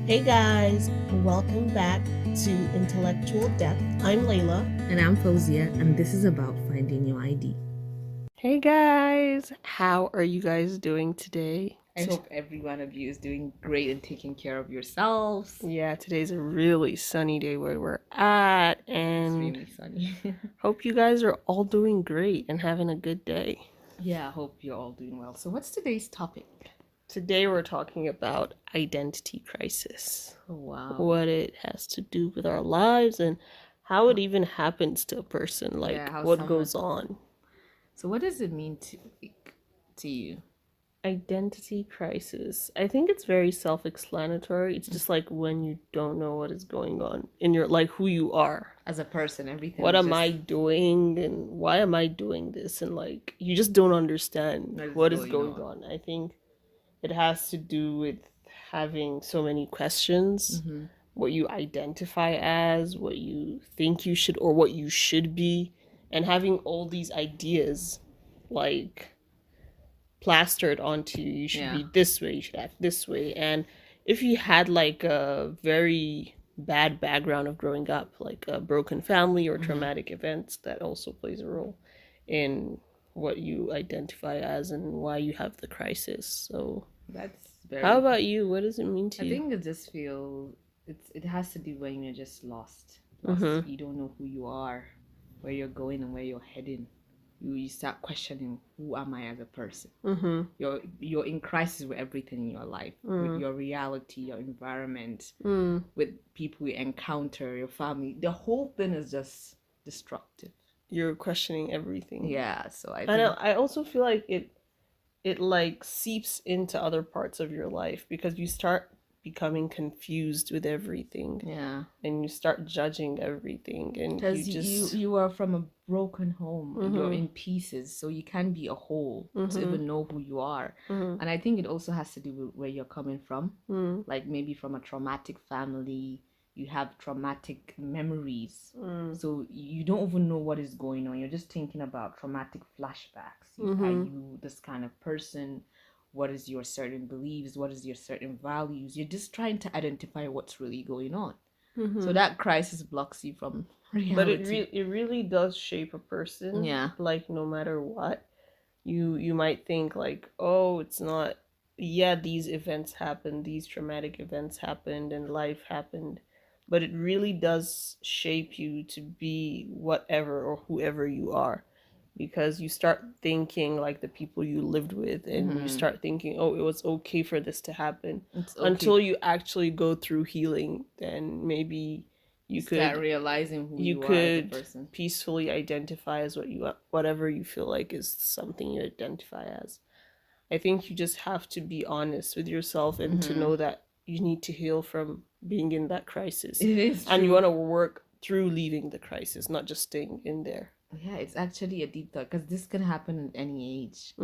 Hey guys, welcome back to Intellectual Depth. I'm Layla. And I'm Fauzia, and this is about finding your ID. Hey guys, how are you guys doing today? I hope every one of you is doing great and taking care of yourselves. Yeah, today's a really sunny day where we're at, and Extremely sunny. hope you guys are all doing great and having a good day. Yeah, I hope you're all doing well. So, what's today's topic? Today we're talking about identity crisis. Oh, wow. What it has to do with our lives and how it even happens to a person, like what goes on. So, what does it mean to you? Identity crisis. I think it's very self-explanatory. It's just like when you don't know what is going on in your, like, who you are as a person, everything. What am I doing and why am I doing this? And like you just don't understand what is going on. I think it has to do with having so many questions, what you identify as, what you think you should or what you should be, and having all these ideas like plastered onto you. You should be this way, you should act this way. And if you had like a very bad background of growing up, like a broken family or traumatic events, that also plays a role in what you identify as and why you have the crisis. So that's very... How about you? What does it mean to you? I think it just feels it has to do when you're just lost. You don't know who you are, where you're going and where you're heading. You start questioning, who am I as a person? You're in crisis with everything in your life, with your reality, your environment, with people you encounter, your family. The whole thing is just destructive. You're questioning everything. Yeah, so I also feel like it like seeps into other parts of your life because you start becoming confused with everything. Yeah. And you start judging everything, and because you are from a broken home. You're in pieces, so you can't be a whole to even know who you are. And I think it also has to do with where you're coming from. Like maybe from a traumatic family, you have traumatic memories, so you don't even know what is going on. You're just thinking about traumatic flashbacks. Are you this kind of person? What is your certain beliefs? What is your certain values? You're just trying to identify what's really going on. So that crisis blocks you from reality. But it really does shape a person. Yeah. Like no matter what, you might think like, oh, it's not. Yeah, these events happened. These traumatic events happened, and life happened. But it really does shape you to be whatever or whoever you are. Because you start thinking like the people you lived with, and you start thinking, oh, it was okay for this to happen. Until you actually go through healing, then maybe you could start realizing who you are as a person. Peacefully identify as whatever you feel like is something you identify as. I think you just have to be honest with yourself and to know that you need to heal from being in that crisis. It is true. And you want to work through leaving the crisis, not just staying in there. Yeah, it's actually a deep thought because this can happen at any age.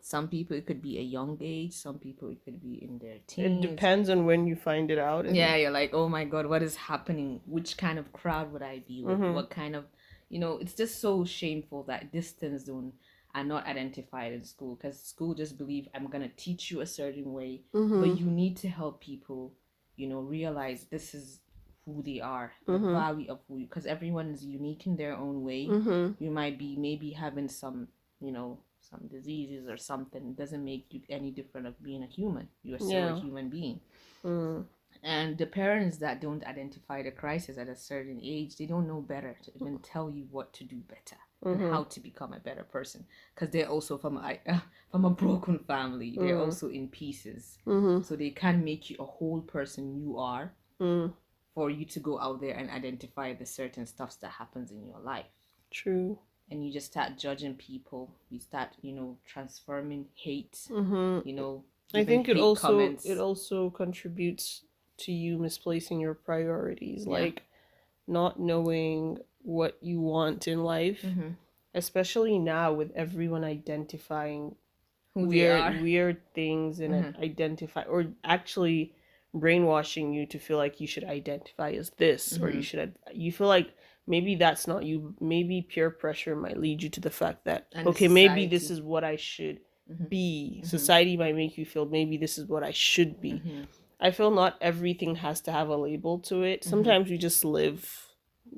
Some people it could be a young age. Some people it could be in their teens. It depends on when you find it out. Yeah, you're like, oh my god, what is happening? Which kind of crowd would I be with? What kind of, it's just so shameful that distance zone are not identified in school, because school just believe I'm gonna teach you a certain way, but you need to help people, realize this is who they are, the value of who, because everyone is unique in their own way. You might be maybe having some some diseases or something. It doesn't make you any different of being a human. You're still a human being. And the parents that don't identify the crisis at a certain age, they don't know better to even tell you what to do better and how to become a better person, because they're also from a broken family. They're also in pieces, so they can't make you a whole person you are, for you to go out there and identify the certain stuffs that happens in your life. True. And you just start judging people. You start, transforming hate. I think it also contributes to you misplacing your priorities, like not knowing what you want in life, especially now with everyone identifying weird things and identify, or actually brainwashing you to feel like you should identify as this, or you feel like maybe that's not you. Maybe peer pressure might lead you to the fact that, and okay, society. Maybe this is what I should be. Society might make you feel maybe this is what I should be. I feel not everything has to have a label to it. Sometimes you just live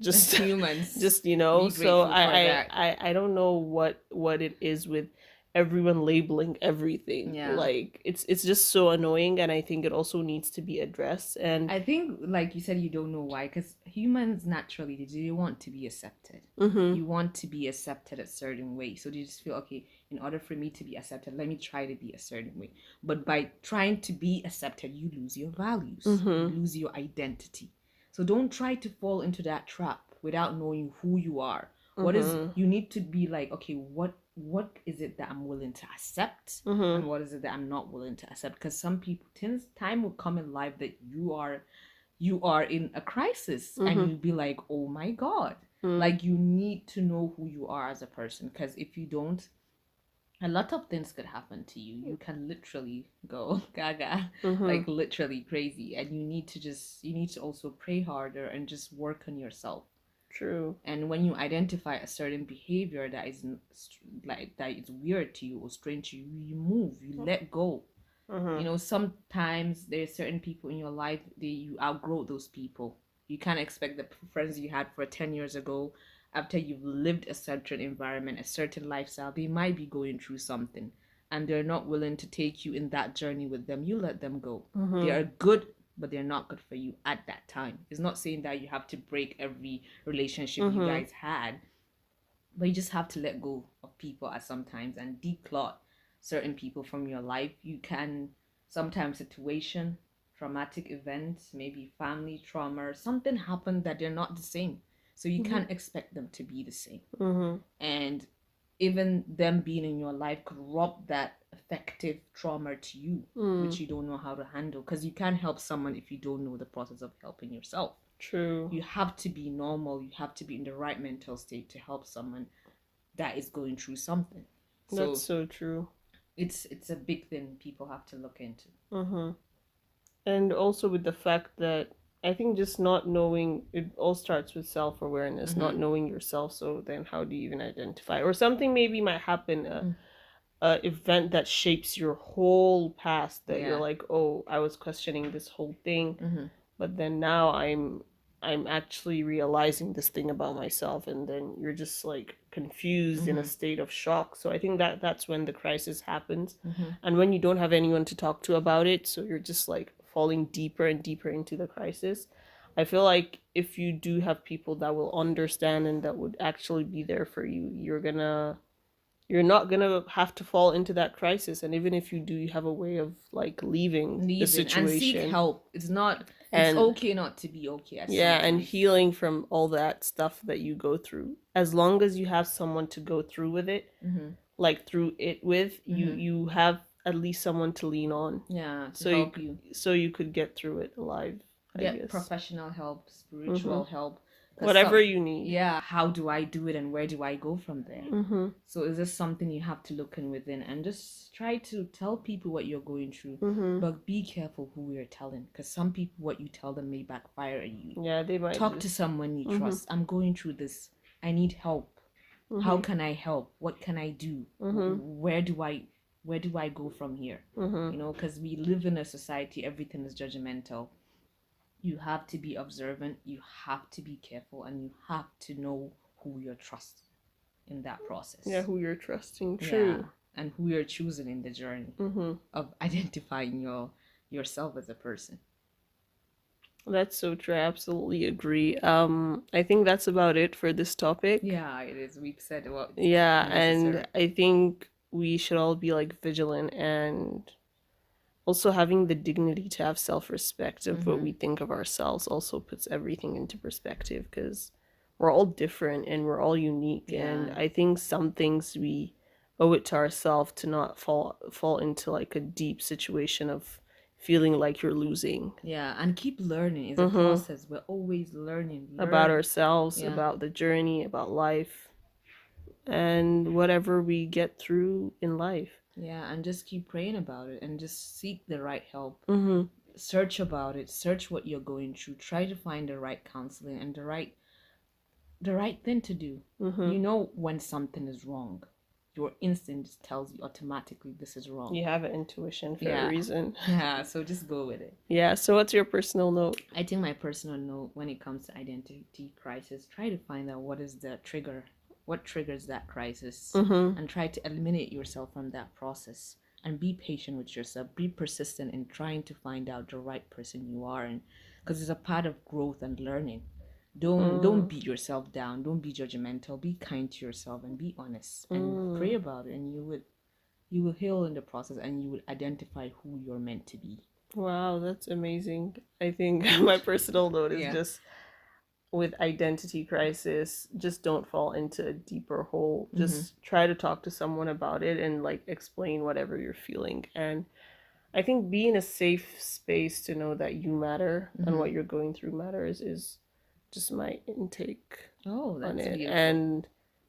just humans, just so I don't know what it is with everyone labeling everything. Like it's just so annoying, and I think it also needs to be addressed. And I think, like you said, you don't know why, because humans naturally they want to be accepted. You want to be accepted a certain way, so you just feel, okay, in order for me to be accepted, let me try to be a certain way. But by trying to be accepted, you lose your values, you lose your identity. So don't try to fall into that trap without knowing who you are. What is, you need to be like, okay, what is it that I'm willing to accept, and what is it that I'm not willing to accept? Because some people, time will come in life that you are in a crisis, and you'll be like, oh my god. Like, you need to know who you are as a person, because if you don't, a lot of things could happen to you. You can literally go gaga, like literally crazy, and you need to also pray harder and just work on yourself. True. And when you identify a certain behavior that is like that is weird to you or strange to you, you move, you let go. Sometimes there's certain people in your life that you outgrow those people. You can't expect the friends you had for 10 years ago, after you've lived a certain environment, a certain lifestyle, they might be going through something, and they're not willing to take you in that journey with them. You let them go. They are good, but they're not good for you at that time. It's not saying that you have to break every relationship you guys had, but you just have to let go of people at some times and declutter certain people from your life. You can sometimes situation, traumatic events, maybe family trauma, something happened that they're not the same, so you can't expect them to be the same. And even them being in your life could rob that effective trauma to you, which you don't know how to handle, because you can't help someone if you don't know the process of helping yourself. True. You have to be normal, you have to be in the right mental state to help someone that is going through something. That's so true. It's a big thing people have to look into. And also with the fact that I think just not knowing, it all starts with self-awareness, not knowing yourself. So then how do you even identify? Or something maybe might happen, a event that shapes your whole past, that you're like, oh, I was questioning this whole thing, but then now I'm actually realizing this thing about myself, and then you're just like confused in a state of shock. So I think that that's when the crisis happens, and when you don't have anyone to talk to about it, so you're just like falling deeper and deeper into the crisis. I feel like if you do have people that will understand and that would actually be there for you, you're not gonna have to fall into that crisis. And even if you do, you have a way of like leaving the situation and seek help. It's okay not to be okay at and healing from all that stuff that you go through. As long as you have someone to go through with it, like through it with, you have at least someone to lean on. To help you. So you could get through it alive. Get professional help, spiritual help, whatever you need. How do I do it, and where do I go from there? So is this something you have to look in within, and just try to tell people what you're going through, but be careful who you're telling, because some people, what you tell them may backfire on you. They might talk to someone you trust. I'm going through this, I need help. How can I help? What can I do? Where do I go from here? Because we live in a society, everything is judgmental. You have to be observant, you have to be careful, and you have to know who you're trusting in that process. Who you're trusting. True. And who you're choosing in the journey of identifying yourself as a person. That's so true. I absolutely agree. I think that's about it for this topic. It is. We've said what. And I think we should all be like vigilant, and also having the dignity to have self-respect of what we think of ourselves also puts everything into perspective, because we're all different and we're all unique. And I think some things we owe it to ourselves to not fall into like a deep situation of feeling like you're losing. And keep learning. It's a process. We're always learning about ourselves, about the journey, about life, and whatever we get through in life. And just keep praying about it, and just seek the right help. Search about it, search what you're going through, try to find the right counseling and the right thing to do. You know when something is wrong. your instinct just tells you automatically this is wrong. You have an intuition for a reason. Yeah, so just go with it. Yeah, so what's your personal note? I think my personal note when it comes to identity crisis, try to find out what is the trigger, what triggers that crisis, and try to eliminate yourself from that process. And be patient with yourself. Be persistent in trying to find out the right person you are, and because it's a part of growth and learning. Don't beat yourself down. Don't be judgmental. Be kind to yourself and be honest and pray about it, and you will heal in the process, and you will identify who you're meant to be. Wow, that's amazing. I think my personal note is just with identity crisis, just don't fall into a deeper hole. Just try to talk to someone about it and like explain whatever you're feeling. And I think be in a safe space to know that you matter and what you're going through matters is just my intake on it. Beautiful. And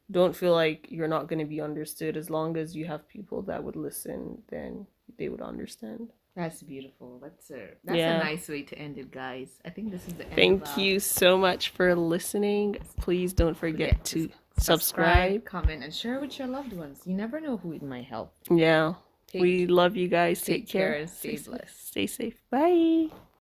don't feel like you're not going to be understood. As long as you have people that would listen, then they would understand. That's beautiful. That's a nice way to end it, guys. I think this is the end. Thank you so much for listening. Please don't forget to subscribe, comment, and share with your loved ones. You never know who it might help. Yeah. We love you guys. Take care. Stay blessed. Stay safe. Bye.